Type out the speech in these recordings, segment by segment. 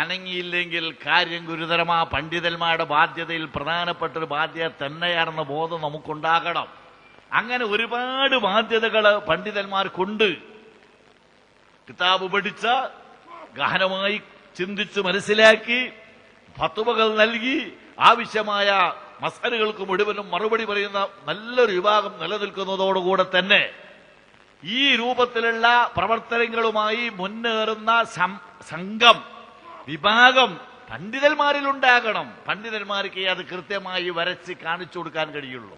അനങ്ങിയില്ലെങ്കിൽ കാര്യം ഗുരുതരമാ. പണ്ഡിതന്മാരുടെ ബാധ്യതയിൽ പ്രധാനപ്പെട്ട ഒരു ബാധ്യത തന്നെയാണെന്ന ബോധം നമുക്കുണ്ടാകണം. അങ്ങനെ ഒരുപാട് ബാധ്യതകൾ പണ്ഡിതന്മാർക്കുണ്ട്. കിതാബ് പഠിച്ച, ഗഹനമായി ചിന്തിച്ച് മനസ്സിലാക്കി, ഫത്വകൾ നൽകി, ആവശ്യമായ മസലകൾക്ക് മുഴുവനും മറുപടി പറയുന്ന നല്ലൊരു വിഭാഗം നിലനിൽക്കുന്നതോടുകൂടെ തന്നെ ഈ രൂപത്തിലുള്ള പ്രവർത്തനങ്ങളുമായി മുന്നേറുന്ന സംഘം, വിഭാഗം പണ്ഡിതന്മാരിലുണ്ടാകണം. പണ്ഡിതന്മാർക്ക് അത് കൃത്യമായി വരച്ച് കാണിച്ചു കൊടുക്കാൻ കഴിയുള്ളൂ.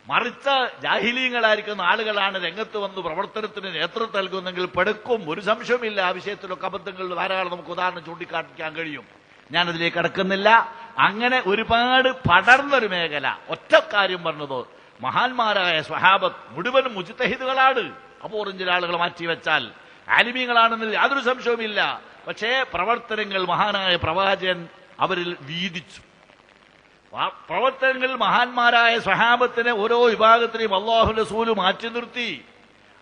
മറിച്ച് ജാഹിലീങ്ങളായിരിക്കുന്ന ആളുകളാണ് രംഗത്ത് വന്ന് പ്രവർത്തനത്തിന് നേതൃത്വം നൽകുന്നെങ്കിൽ പെടുക്കും. ഒരു സംശയമില്ല. ആ വിഷയത്തിലൊക്കെ അബദ്ധങ്ങൾ ധാരാളം നമുക്ക് ഉദാഹരണം ചൂണ്ടിക്കാണിക്കാൻ കഴിയും. ഞാനതിലേക്ക് കടക്കുന്നില്ല. അങ്ങനെ ഒരുപാട് പടർന്നൊരു മേഖല. ഒറ്റ കാര്യം പറഞ്ഞത്, മഹാന്മാരായ സ്വഹാബത്ത് മുഴുവനും മുജ്തഹിദുകളാണ്. അപൂർവം ചില ആളുകൾ മാറ്റിവെച്ചാൽ ആലിമീങ്ങളാണെന്നില്ല, യാതൊരു സംശയവുമില്ല. പക്ഷേ പ്രവർത്തനങ്ങൾ മഹാനായ പ്രവാചകൻ അവരിൽ വീതിച്ചു. പ്രവർത്തനങ്ങൾ മഹാന്മാരായ സ്വഹാബത്തിനെ ഓരോ വിഭാഗത്തിനെയും അല്ലാഹു റസൂൽ മാറ്റി നിർത്തി.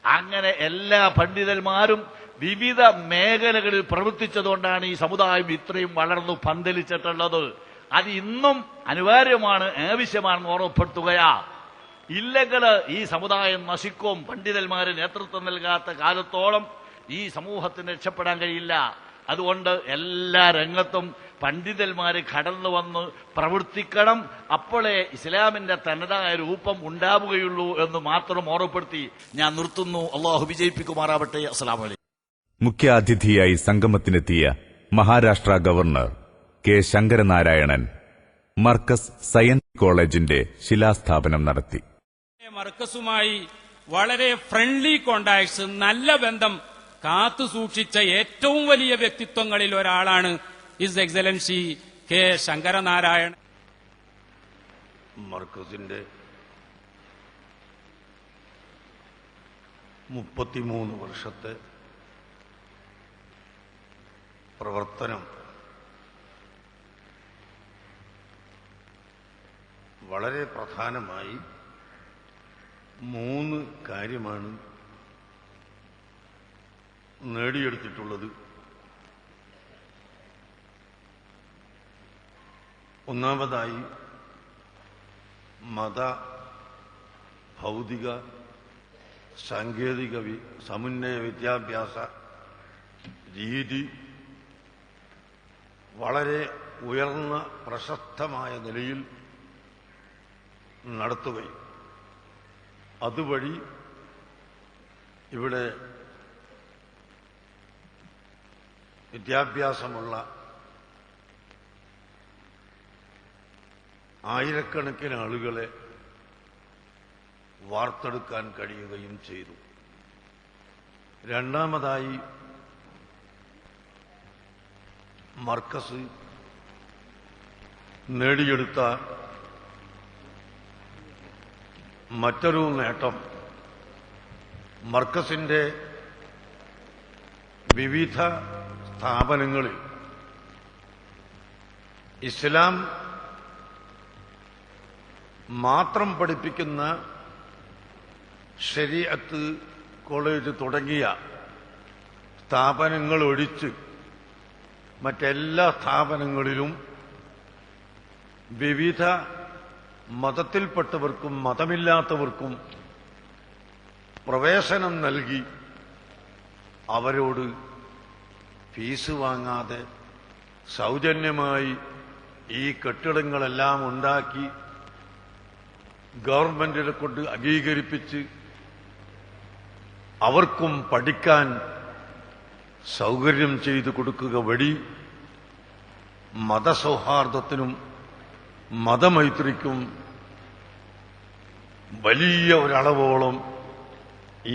അങ്ങനെ എല്ലാ പണ്ഡിതന്മാരും വിവിധ മേഖലകളിൽ പ്രവർത്തിച്ചതുകൊണ്ടാണ് ഈ സമുദായം ഇത്രയും വളർന്നു പന്തലിച്ചിട്ടുള്ളത്. അത് ഇന്നും അനിവാര്യമാണ്, ആവശ്യമാണെന്ന് ഓർമ്മപ്പെടുത്തുകയാ. ഇല്ലെങ്കിൽ ഈ സമുദായം നശിക്കും. പണ്ഡിതന്മാര് നേതൃത്വം നൽകാത്ത കാലത്തോളം ഈ സമൂഹത്തിന് രക്ഷപ്പെടാൻ കഴിയില്ല. അതുകൊണ്ട് എല്ലാ രംഗത്തും പണ്ഡിതന്മാര് കടന്നു വന്ന് പ്രവർത്തിക്കണം. അപ്പോഴേ ഇസ്ലാമിന്റെ തനതായ രൂപം ഉണ്ടാവുകയുള്ളൂ എന്ന് മാത്രം ഓർമ്മപ്പെടുത്തി ഞാൻ നിർത്തുന്നു. അള്ളാഹു വിജയിപ്പിക്കുമാറാവട്ടെ. അസ്സലാമു അലൈക്കും. മുഖ്യാതിഥിയായി സംഗമത്തിനെത്തിയ Maharashtra governor K Sankaranarayanan Markaz science കോളേജിന്റെ ശിലാസ്ഥാപനം നടത്തി. മർക്കസുമായി വളരെ ഫ്രണ്ട്ലി കോണ്ടാക്ട്സ്, നല്ല ബന്ധം കാത്തു സൂക്ഷിച്ച ഏറ്റവും വലിയ വ്യക്തിത്വങ്ങളിൽ ഒരാളാണ് ഹിസ് എക്സലൻസി കെ ശങ്കരനാരായണൻ. മർക്കസിന്റെ 33 വർഷത്തെ പ്രവർത്തനം വളരെ പ്രധാനമായി 3 കാര്യമാണ് നേടിയെടുത്തിട്ടുള്ളത്. ഒന്നാമതായി മത, ഭൗതിക, സാങ്കേതിക സമുന്നയ വിദ്യാഭ്യാസ രീതി വളരെ ഉയർന്ന പ്രശസ്തമായ നിലയിൽ നടത്തുകയും അതുവഴി ഇവിടെ വിദ്യാഭ്യാസമുള്ള ആയിരക്കണക്കിന് ആളുകളെ വാർത്തെടുക്കാൻ കഴിയുകയും ചെയ്തു. രണ്ടാമതായി മർക്കസ് നേടിയെടുത്ത മറ്റൊരു നേട്ടം മർക്കസിന്റെ വിവിധ സ്ഥാപനങ്ങളിൽ ഇസ്ലാം മാത്രം പഠിപ്പിക്കുന്ന ശരീഅത്ത് കോളേജ് തുടങ്ങിയ സ്ഥാപനങ്ങൾ ഒഴിച്ച് മറ്റെല്ലാ സ്ഥാപനങ്ങളിലും വിവിധ മതത്തിൽപ്പെട്ടവർക്കും മതമില്ലാത്തവർക്കും പ്രവേശനം നൽകി അവരോട് ഫീസ് വാങ്ങാതെ സൗജന്യമായി ഈ കെട്ടിടങ്ങളെല്ലാം ഉണ്ടാക്കി ഗവൺമെന്റിനെ കൊണ്ട് അംഗീകരിപ്പിച്ച് അവർക്കും പഠിക്കാൻ സൗകര്യം ചെയ്തു കൊടുക്കുക വഴി മതസൗഹാർദ്ദത്തിനും മതമൈത്രിക്കും വലിയ ഒരളവോളം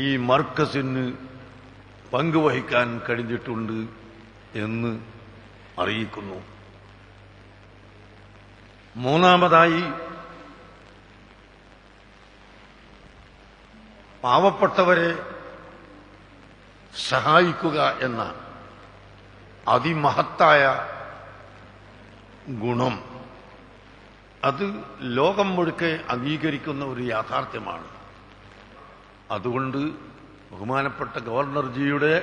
ഈ മർക്കസിന് പങ്കുവഹിക്കാൻ കഴിഞ്ഞിട്ടുണ്ട് എന്ന് അറിയിക്കുന്നു. മൂന്നാമതായി പാവപ്പെട്ടവരെ സഹായിക്കുക എന്ന അതിമഹത്തായ ഗുണം അത് ലോകം മുഴുക്കെ അംഗീകരിക്കുന്ന ഒരു യാഥാർത്ഥ്യമാണ്. അതുകൊണ്ട് ബഹുമാനപ്പെട്ട ഗവർണർജിയുടെ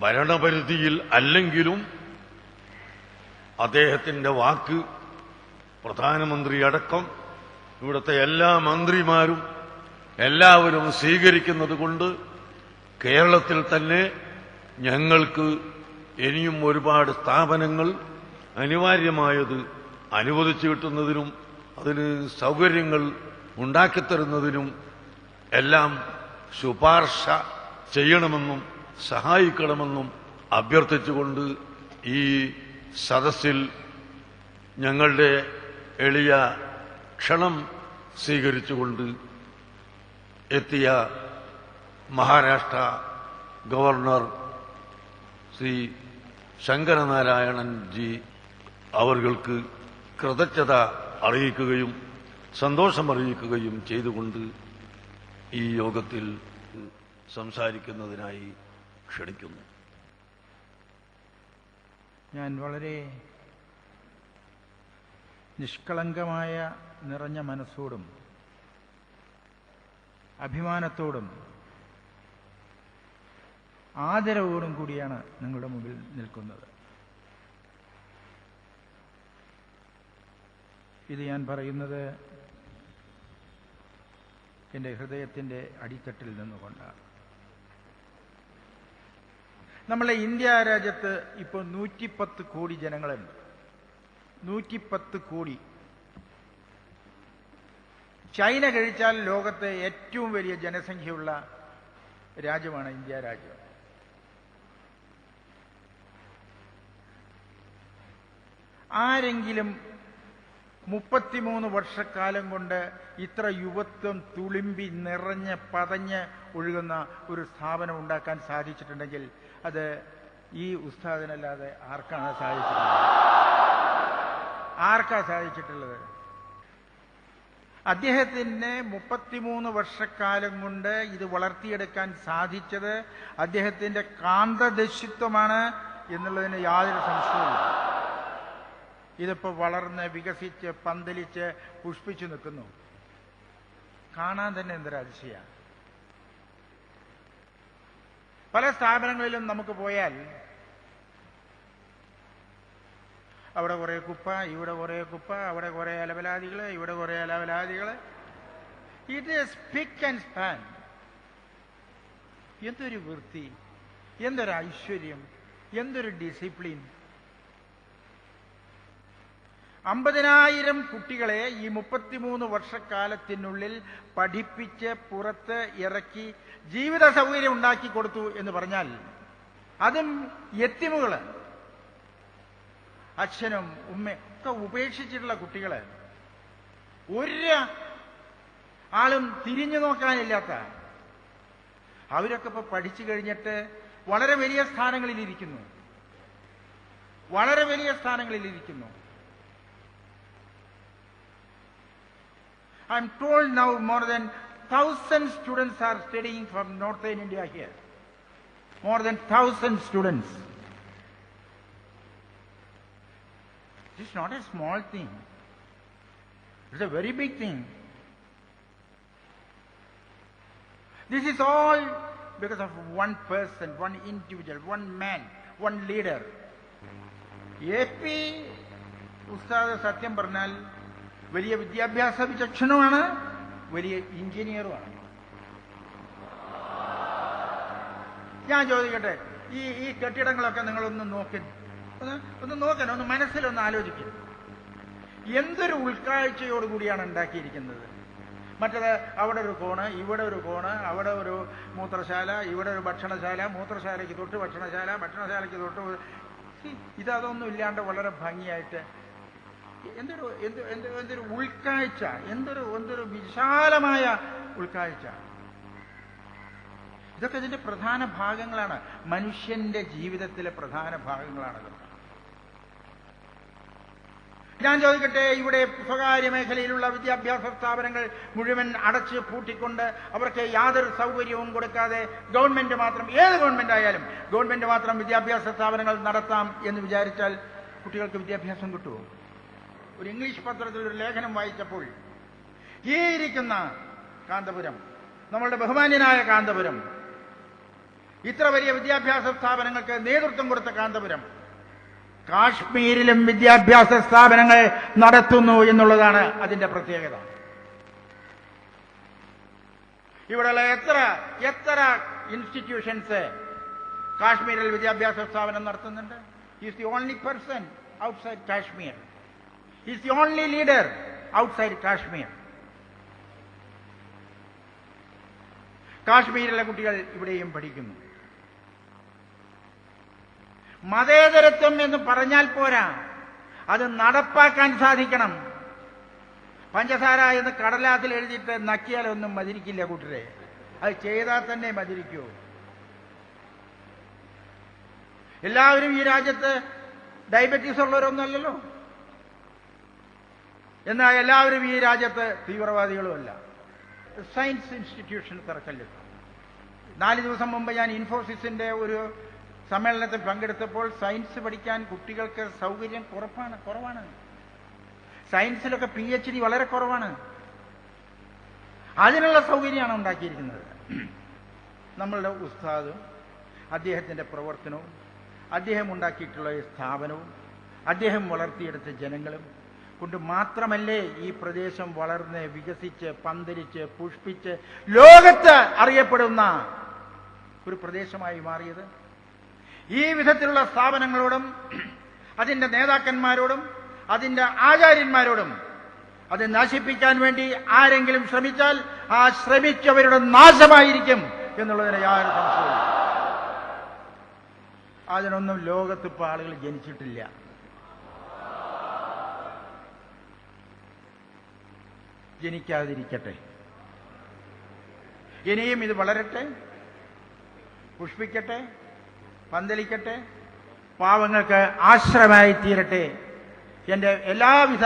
ഭരണപരിധിയിൽ അല്ലെങ്കിലും അദ്ദേഹത്തിന്റെ വാക്ക് പ്രധാനമന്ത്രി അടക്കം ഇവിടുത്തെ എല്ലാ മന്ത്രിമാരും എല്ലാവരും സ്വീകരിക്കുന്നത് കൊണ്ട് കേരളത്തിൽ തന്നെ ഞങ്ങൾക്ക് ഇനിയും ഒരുപാട് സ്ഥാപനങ്ങൾ അനിവാര്യമായത് അനുവദിച്ചു കിട്ടുന്നതിനും അതിന് സൗകര്യങ്ങൾ ഉണ്ടാക്കിത്തരുന്നതിനും എല്ലാം ശുപാർശ ചെയ്യണമെന്നും സഹായിക്കണമെന്നും അഭ്യർത്ഥിച്ചുകൊണ്ട് ഈ സദസ്സിൽ ഞങ്ങളുടെ എളിയ ക്ഷണം സ്വീകരിച്ചുകൊണ്ട് എത്തിയ മഹാരാഷ്ട്ര ഗവർണർ ശ്രീ ശങ്കരനാരായണൻ ജി അവർക്ക് കൃതജ്ഞത അറിയിക്കുകയും സന്തോഷം അറിയിക്കുകയും ചെയ്തുകൊണ്ട് ഈ യോഗത്തിൽ സംസാരിക്കുന്നതിനായി ക്ഷണിക്കുന്നു. ഞാൻ വളരെ നിഷ്കളങ്കമായ നിറഞ്ഞ മനസ്സോടും അഭിമാനത്തോടും ആദരവോടും കൂടിയാണ് നിങ്ങളുടെ മുമ്പിൽ നിൽക്കുന്നത്. ഇത് ഞാൻ പറയുന്നത് എൻ്റെ ഹൃദയത്തിൻ്റെ അടിത്തട്ടിൽ നിന്നുകൊണ്ടാണ്. നമ്മളെ ഇന്ത്യ രാജ്യത്ത് ഇപ്പോൾ 110 കോടി ജനങ്ങളുണ്ട്. 110 കോടി. ചൈന കഴിച്ചാൽ ലോകത്തെ ഏറ്റവും വലിയ ജനസംഖ്യയുള്ള രാജ്യമാണ് ഇന്ത്യ രാജ്യം. ആരെങ്കിലും 33 വർഷക്കാലം കൊണ്ട് ഇത്ര യുവത്വം തുളുമ്പി നിറഞ്ഞ് പതഞ്ഞ് ഒഴുകുന്ന ഒരു സ്ഥാപനം ഉണ്ടാക്കാൻ സാധിച്ചിട്ടുണ്ടെങ്കിൽ അത് ഈ ഉസ്താദിനല്ലാതെ ആർക്കാണ് സാധിച്ചിട്ടുള്ളത്? ആർക്കാ സാധിച്ചിട്ടുള്ളത്? അദ്ദേഹത്തിന് 33 വർഷക്കാലം കൊണ്ട് ഇത് വളർത്തിയെടുക്കാൻ സാധിച്ചത് അദ്ദേഹത്തിന്റെ കാന്തദർശിത്വമാണ് എന്നുള്ളതിന് യാതൊരു സംശയവുമില്ല. ഇതിപ്പോ വളർന്ന് വികസിച്ച് പന്തലിച്ച് പുഷ്പിച്ചു നിൽക്കുന്നു. കാണാൻ തന്നെ എന്തൊരു അതിശയ. പല സ്ഥാപനങ്ങളിലും നമുക്ക് പോയാൽ അവിടെ കുറെ കുപ്പ, ഇവിടെ കുറെ കുപ്പ, അവിടെ കുറെ അലവലാദികള്, ഇവിടെ കുറെ അലവലാദികള്. It is spick and span. എന്തൊരു വൃത്തി, എന്തൊരു ഐശ്വര്യം, എന്തൊരു ഡിസിപ്ലിൻ. 50,000 കുട്ടികളെ ഈ 33 വർഷക്കാലത്തിനുള്ളിൽ പഠിപ്പിച്ച് പുറത്ത് ഇറക്കി ജീവിത സൗകര്യം ഉണ്ടാക്കി കൊടുത്തു എന്ന് പറഞ്ഞാൽ, അതും യത്തീമുകള്, അച്ഛനും ഉമ്മയും ഒക്കെ ഉപേക്ഷിച്ചിട്ടുള്ള കുട്ടികള്, ഒരു ആളും തിരിഞ്ഞു നോക്കാനില്ലാത്ത അവരൊക്കെ ഇപ്പൊ പഠിച്ചു കഴിഞ്ഞിട്ട് വളരെ വലിയ സ്ഥാനങ്ങളിലിരിക്കുന്നു. വളരെ വലിയ സ്ഥാനങ്ങളിലിരിക്കുന്നു. I'm told now more than 1,000 students are studying from Northern India here. More than 1,000 students. This is not a small thing. It's a very big thing. This is all because of one person, one individual, one man, one leader. AP ഉസ്താദ് സത്യം പറഞ്ഞാൽ വലിയ വിദ്യാഭ്യാസ വിചക്ഷണമാണ്, വലിയ എഞ്ചിനീയറുമാണ്. ഞാൻ ചോദിക്കട്ടെ, ഈ കെട്ടിടങ്ങളൊക്കെ നിങ്ങളൊന്ന് നോക്കണം, ഒന്ന് മനസ്സിലൊന്ന് ആലോചിക്കും. എന്തൊരു ഉൾക്കാഴ്ചയോടുകൂടിയാണ് ഉണ്ടാക്കിയിരിക്കുന്നത്. മറ്റത് അവിടെ ഒരു കോണ്, ഇവിടെ ഒരു കോണ്, അവിടെ ഒരു മൂത്രശാല, ഇവിടെ ഒരു ഭക്ഷണശാല, മൂത്രശാലയ്ക്ക് തൊട്ട് ഭക്ഷണശാല, ഭക്ഷണശാലയ്ക്ക് തൊട്ട് ഇതൊന്നും ഇല്ലാണ്ട് വളരെ ഭംഗിയായിട്ട് എന്തൊരു ഉൾക്കാഴ്ച, എന്തൊരു വിശാലമായ ഉൾക്കാഴ്ച. ഇതൊക്കെ ഇതിന്റെ പ്രധാന ഭാഗങ്ങളാണ്, മനുഷ്യന്റെ ജീവിതത്തിലെ പ്രധാന ഭാഗങ്ങളാണത്. ഞാൻ ചോദിക്കട്ടെ, ഇവിടെ സ്വകാര്യ മേഖലയിലുള്ള വിദ്യാഭ്യാസ സ്ഥാപനങ്ങൾ മുഴുവൻ അടച്ച് പൂട്ടിക്കൊണ്ട് അവർക്ക് യാതൊരു സൗകര്യവും കൊടുക്കാതെ ഗവൺമെന്റ് മാത്രം, ഏത് ഗവൺമെന്റ് ആയാലും ഗവൺമെന്റ് മാത്രം വിദ്യാഭ്യാസ സ്ഥാപനങ്ങൾ നടത്താം എന്ന് വിചാരിച്ചാൽ കുട്ടികൾക്ക് വിദ്യാഭ്യാസം കിട്ടുമോ? ഒരു ഇംഗ്ലീഷ് പത്രത്തിൽ ഒരു ലേഖനം വായിച്ചപ്പോൾ ഈ ഇരിക്കുന്ന കാന്തപുരം, നമ്മളുടെ ബഹുമാന്യനായ കാന്തപുരം, ഇത്ര വലിയ വിദ്യാഭ്യാസ സ്ഥാപനങ്ങൾക്ക് നേതൃത്വം കൊടുത്ത കാന്തപുരം കാശ്മീരിലും വിദ്യാഭ്യാസ സ്ഥാപനങ്ങൾ നടത്തുന്നു എന്നുള്ളതാണ് അതിന്റെ പ്രത്യേകത. ഇവിടെയുള്ള എത്ര ഇൻസ്റ്റിറ്റ്യൂഷൻസ് കാശ്മീരിൽ വിദ്യാഭ്യാസ സ്ഥാപനം നടത്തുന്നുണ്ട്? Is the only person outside Kashmir. Is the only leader outside Kashmir. കാശ്മീരിലെ കുട്ടികൾ ഇവിടെയും പഠിക്കുന്നു. മതേതരത്വം എന്ന് പറഞ്ഞാൽ പോരാ, അത് നടപ്പാക്കാൻ സാധിക്കണം. പഞ്ചസാര എന്ന് കടലാസിൽ എഴുതിയിട്ട് നക്കിയാലൊന്നും മതിരിക്കില്ല കൂട്ടരെ, അത് ചെയ്താൽ തന്നെ മതിരിക്കൂ. എല്ലാവരും ഈ രാജ്യത്ത് ഡയബറ്റീസ് ഉള്ളവരൊന്നുമല്ലല്ലോ, എന്നാൽ എല്ലാവരും ഈ രാജ്യത്ത് തീവ്രവാദികളുമല്ല. Science institution തിറക്കല്ല്. 4 ദിവസം മുമ്പ് ഞാൻ ഇൻഫോസിസിന്റെ ഒരു സമ്മേളനത്തിൽ പങ്കെടുത്തപ്പോൾ സയൻസ് പഠിക്കാൻ കുട്ടികൾക്ക് സൗകര്യം കുറവാണ്. സയൻസിലൊക്കെ PhD വളരെ കുറവാണ്. അതിനുള്ള സൗകര്യമാണ് ഉണ്ടാക്കിയിരിക്കുന്നത്. നമ്മളുടെ ഉസ്താദും അദ്ദേഹത്തിന്റെ പ്രവർത്തനവും അദ്ദേഹം ഉണ്ടാക്കിയിട്ടുള്ള ഈ സ്ഥാപനവും അദ്ദേഹം വളർത്തിയെടുത്ത ജനങ്ങളും കൊണ്ട് മാത്രമല്ലേ ഈ പ്രദേശം വളർന്ന് വികസിച്ച് പന്തലിച്ച് പുഷ്പിച്ച് ലോകത്ത് അറിയപ്പെടുന്ന ഒരു പ്രദേശമായി മാറിയത്. ഈ വിധത്തിലുള്ള സ്ഥാപനങ്ങളോടും അതിന്റെ നേതാക്കന്മാരോടും അതിന്റെ ആചാര്യന്മാരോടും അത് നശിപ്പിക്കാൻ വേണ്ടി ആരെങ്കിലും ശ്രമിച്ചാൽ ആ ശ്രമിച്ചവരുടെ നാശമായിരിക്കും എന്നുള്ളതിന് യാതൊരു സംശയവും. അതിനൊന്നും ലോകത്ത് ഇപ്പോൾ ആളുകൾ ജനിച്ചിട്ടില്ല. ജനിക്കാതിരിക്കട്ടെ. ഇനിയും ഇത് വളരട്ടെ, പുഷ്പിക്കട്ടെ, പന്തലിക്കട്ടെ, പാവങ്ങൾക്ക് ആശ്രയമായി തീരട്ടെ. എന്റെ എല്ലാവിധ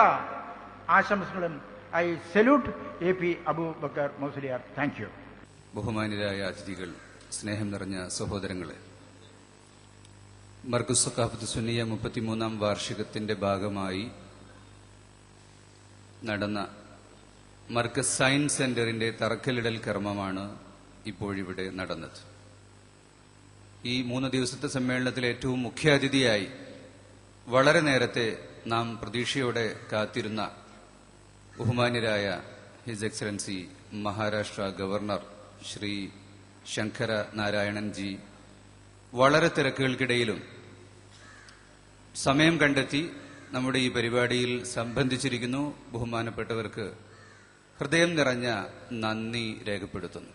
ആശംസകളും. I salute AP Aboobacker Musliyar. Thank you. ബഹുമാന്യരായ അതിഥികൾ, സ്നേഹം നിറഞ്ഞ സഹോദരങ്ങളെ, മർകസ് സഖാഫത്ത് സുന്നിയ 33ാം വാർഷികത്തിന്റെ ഭാഗമായി നടന്ന മർകസ് സയൻസ് സെന്ററിന്റെ തറക്കല്ലിടൽ കർമ്മമാണ് ഇപ്പോഴിവിടെ നടന്നത്. ഈ 3 ദിവസത്തെ സമ്മേളനത്തിൽ ഏറ്റവും മുഖ്യാതിഥിയായി വളരെ നേരത്തെ നാം പ്രതീക്ഷയോടെ കാത്തിരുന്ന ബഹുമാന്യരായ his excellency Maharashtra governor Shri Sankara Narayanan ji വളരെ തിരക്കുകൾക്കിടയിലും സമയം കണ്ടെത്തി നമ്മുടെ ഈ പരിപാടിയിൽ സംബന്ധിച്ചിരിക്കുന്നു. ബഹുമാനപ്പെട്ടവർക്ക് ഹൃദയം നിറഞ്ഞ നന്ദി രേഖപ്പെടുത്തുന്നു.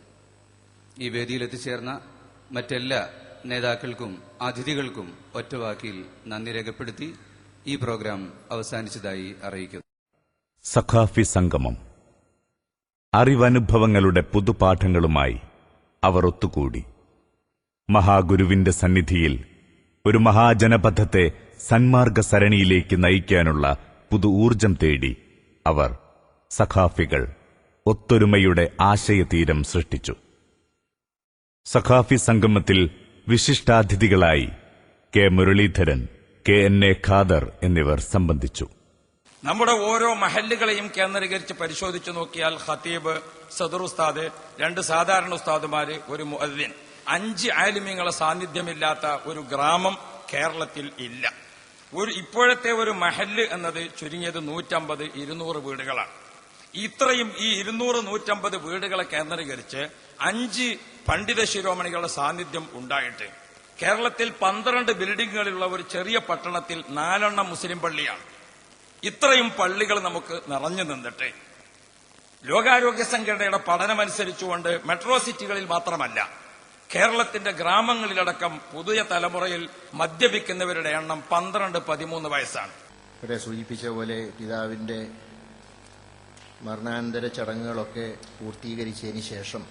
ഈ വേദിയിൽ എത്തിച്ചേർന്ന മറ്റെല്ലാ നേതാക്കൾക്കും അതിഥികൾക്കും ഒറ്റവാക്കിൽ നന്ദി രേഖപ്പെടുത്തി ഈ പ്രോഗ്രാം അവസാനിച്ചതായി അറിയിക്കുന്നു. സഖാഫി സംഗമം. അറിവനുഭവങ്ങളുടെ പുതുപാഠങ്ങളുമായി അവർ ഒത്തുകൂടി. മഹാഗുരുവിന്റെ സന്നിധിയിൽ ഒരു മഹാജനപഥത്തെ സന്മാർഗ സരണിയിലേക്ക് നയിക്കാനുള്ള പുതു ഊർജം തേടി അവർ സഖാഫികൾ ഒത്തൊരുമയുടെ ആശയതീരം സൃഷ്ടിച്ചു. സഖാഫി സംഗമത്തിൽ വിശിഷ്ടാതിഥികളായി കെ മുരളീധരൻ, KNA ഖാദർ എന്നിവർ സംബന്ധിച്ചു. നമ്മുടെ ഓരോ മഹല്ലുകളെയും കേന്ദ്രീകരിച്ച് പരിശോധിച്ചു നോക്കിയാൽ ഖതീബ്, സദർ ഉസ്താദ്, 2 സാധാരണ ഉസ്താദുമാര്, ഒരു മുഅദ്ദിൻ, 5 ആലിമീങ്ങളെ സാന്നിധ്യമില്ലാത്ത ഒരു ഗ്രാമം കേരളത്തിൽ ഇല്ല. ഇപ്പോഴത്തെ ഒരു മഹല്ല് എന്നത് ചുരുങ്ങിയത് 150-200 വീടുകളാണ്. ഇത്രയും ഈ 200-150 വീടുകളെ കേന്ദ്രീകരിച്ച് 5 പണ്ഡിത ശിരോമണികളുടെ സാന്നിധ്യം ഉണ്ടായിട്ട് കേരളത്തിൽ 12 ബിൽഡിങ്ങുകളുള്ള ഒരു ചെറിയ പട്ടണത്തിൽ 4 മുസ്ലിം പള്ളിയാണ്. ഇത്രയും പള്ളികൾ നമുക്ക് നിറഞ്ഞു നിന്നിട്ട് ലോകാരോഗ്യ സംഘടനയുടെ പഠനമനുസരിച്ചുകൊണ്ട് മെട്രോ സിറ്റികളിൽ മാത്രമല്ല കേരളത്തിന്റെ ഗ്രാമങ്ങളിലടക്കം പുതിയ തലമുറയിൽ മദ്യപിക്കുന്നവരുടെ എണ്ണം 12-13 വയസ്സാണ്. ഇവിടെ സൂചിപ്പിച്ച പോലെ പിതാവിന്റെ മരണാനന്തര ചടങ്ങുകളൊക്കെ പൂർത്തീകരിച്ചതിന് ശേഷം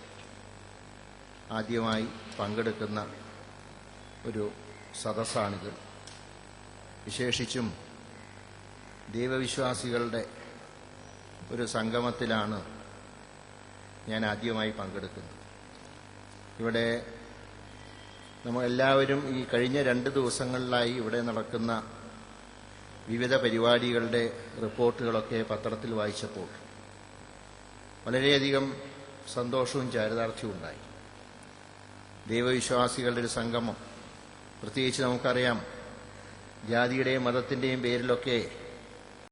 ആദ്യമായി പങ്കെടുക്കുന്ന ഒരു സദസ്സാണിത്. വിശേഷിച്ചും ദൈവവിശ്വാസികളുടെ ഒരു സംഗമത്തിലാണ് ഞാൻ ആദ്യമായി പങ്കെടുക്കുന്നത്. ഇവിടെ നമ്മളെല്ലാവരും ഈ കഴിഞ്ഞ 2 ദിവസങ്ങളിലായി ഇവിടെ നടക്കുന്ന വിവിധ പരിപാടികളുടെ റിപ്പോർട്ടുകളൊക്കെ പത്രത്തിൽ വായിച്ചപ്പോൾ വളരെയധികം സന്തോഷവും ചാരിതാർത്ഥ്യവും ഉണ്ടായി. ദൈവവിശ്വാസികളുടെ ഒരു സംഗമം. പ്രത്യേകിച്ച് നമുക്കറിയാം, ജാതിയുടെയും മതത്തിൻ്റെയും പേരിലൊക്കെ